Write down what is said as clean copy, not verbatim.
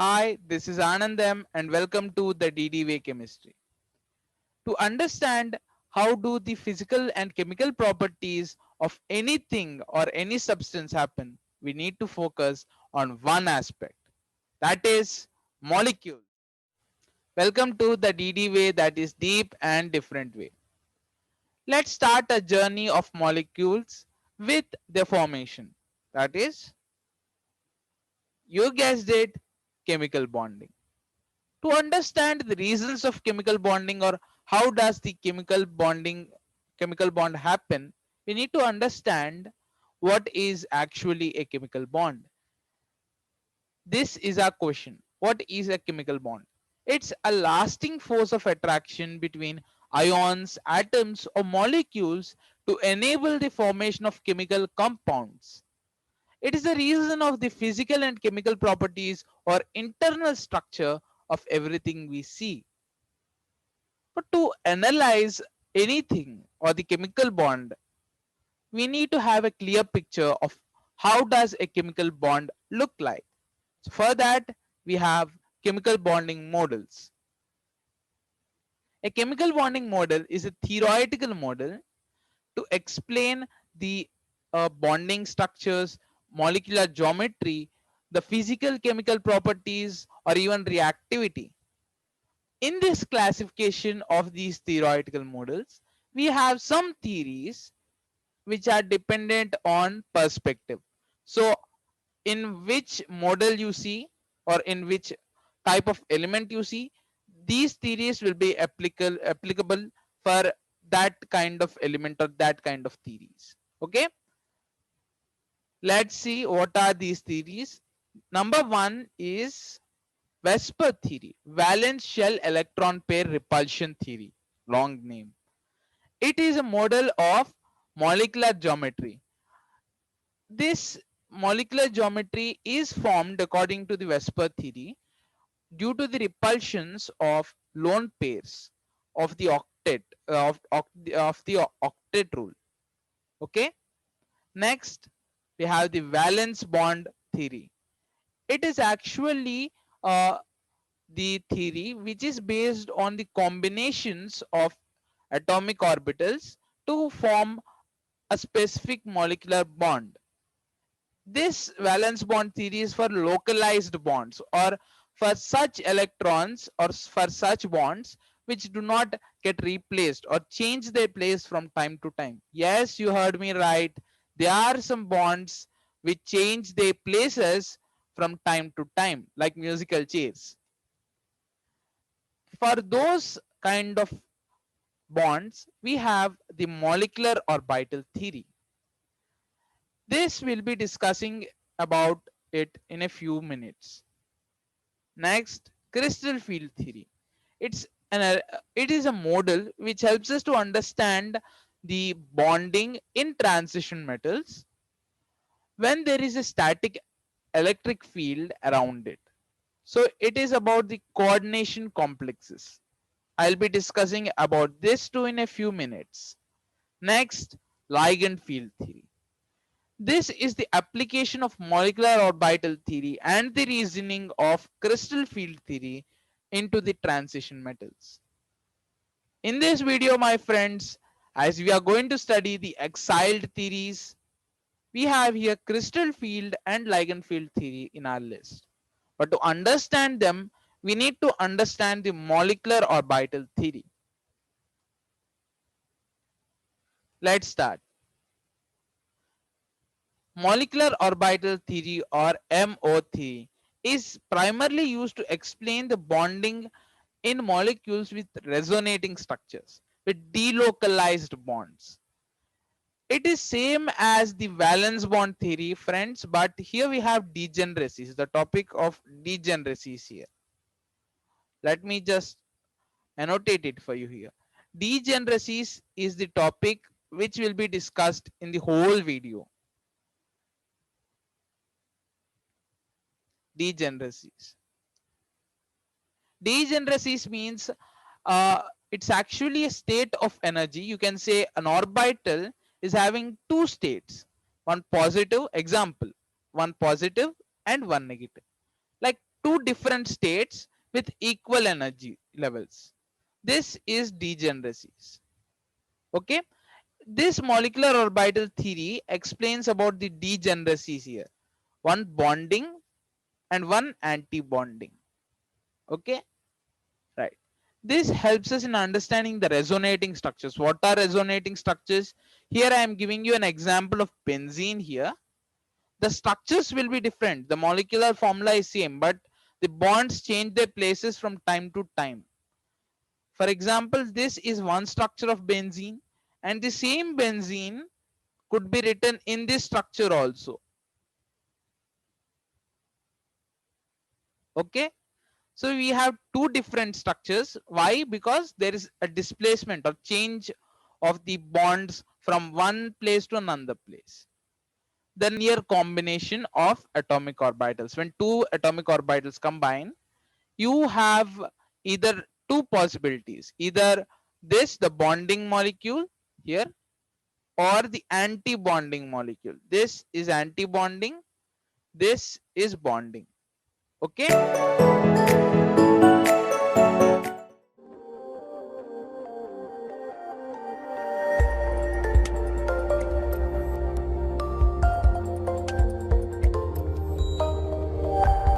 Hi, this is Anandam and welcome to the DDWay Chemistry. To understand how do the physical and chemical properties of anything or any substance happen, we need to focus on one aspect, that is molecule. Welcome to the DDWay, that is deep and different way. Let's start a journey of molecules with their formation. That is, you guessed it, chemical bonding. To understand the reasons of chemical bonding or how does the chemical bond happen, we need to understand what is actually a chemical bond. This is our question. What is a chemical bond? It's a lasting force of attraction between ions, atoms, or molecules to enable the formation of chemical compounds. It is the reason of the physical and chemical properties or internal structure of everything we see. But to analyze anything or the chemical bond, we need to have a clear picture of how does a chemical bond look like. So for that, we have chemical bonding models. A chemical bonding model is a theoretical model to explain the bonding structures, molecular geometry, the physical chemical properties, or even reactivity. In this classification of these theoretical models, we have some theories which are dependent on perspective. So, in which model you see, or in which type of element you see, these theories will be applicable for that kind of element or that kind of theories. Okay, let's see what are these theories. Number one is Vesper theory, valence shell electron pair repulsion theory, long name. It is a model of molecular geometry. This molecular geometry is formed according to the Vesper theory due to the repulsions of lone pairs of the octet of the octet rule. Okay. Next, we have the valence bond theory. It is actually the theory which is based on the combinations of atomic orbitals to form a specific molecular bond. This valence bond theory is for localized bonds or for such electrons or for such bonds which do not get replaced or change their place from time to time. Yes, you heard me right. There are some bonds which change their places from time to time, like musical chairs. For those kind of bonds, we have the molecular orbital theory. This will be discussing about it in a few minutes. Next, crystal field theory. It's it is a model which helps us to understand the bonding in transition metals when there is a static electric field around it. So it is about the coordination complexes. I'll be discussing about this too in a few minutes. Next, ligand field theory. This is the application of molecular orbital theory and the reasoning of crystal field theory into the transition metals. In this video, my friends, as we are going to study the exiled theories, we have here crystal field and ligand field theory in our list. But to understand them, we need to understand the molecular orbital theory. Let's start. Molecular orbital theory or MO theory is primarily used to explain the bonding in molecules with resonating structures with delocalized bonds. It is same as the valence bond theory, friends, but here we have degeneracies. The topic of degeneracies here. Let me just annotate it for you here. Degeneracies is the topic which will be discussed in the whole video. Degeneracies. Degeneracies means it's actually a state of energy. You can say an orbital is having two states, one positive, example, one positive and one negative. Like two different states with equal energy levels. This is degeneracies. Okay, this molecular orbital theory explains about the degeneracies here, one bonding and one anti-bonding. Okay, right. This helps us in understanding the resonating structures. What are resonating structures? Here I am giving you an example of benzene here. The structures will be different. The molecular formula is same, but the bonds change their places from time to time. For example, this is one structure of benzene, and the same benzene could be written in this structure also. Okay, so we have two different structures. Why? Because there is a displacement or change of the bonds from one place to another place. The near combination of atomic orbitals. When two atomic orbitals combine, you have either two possibilities, either this, the bonding molecule here, or the anti-bonding molecule. This is anti-bonding, this is bonding. Okay,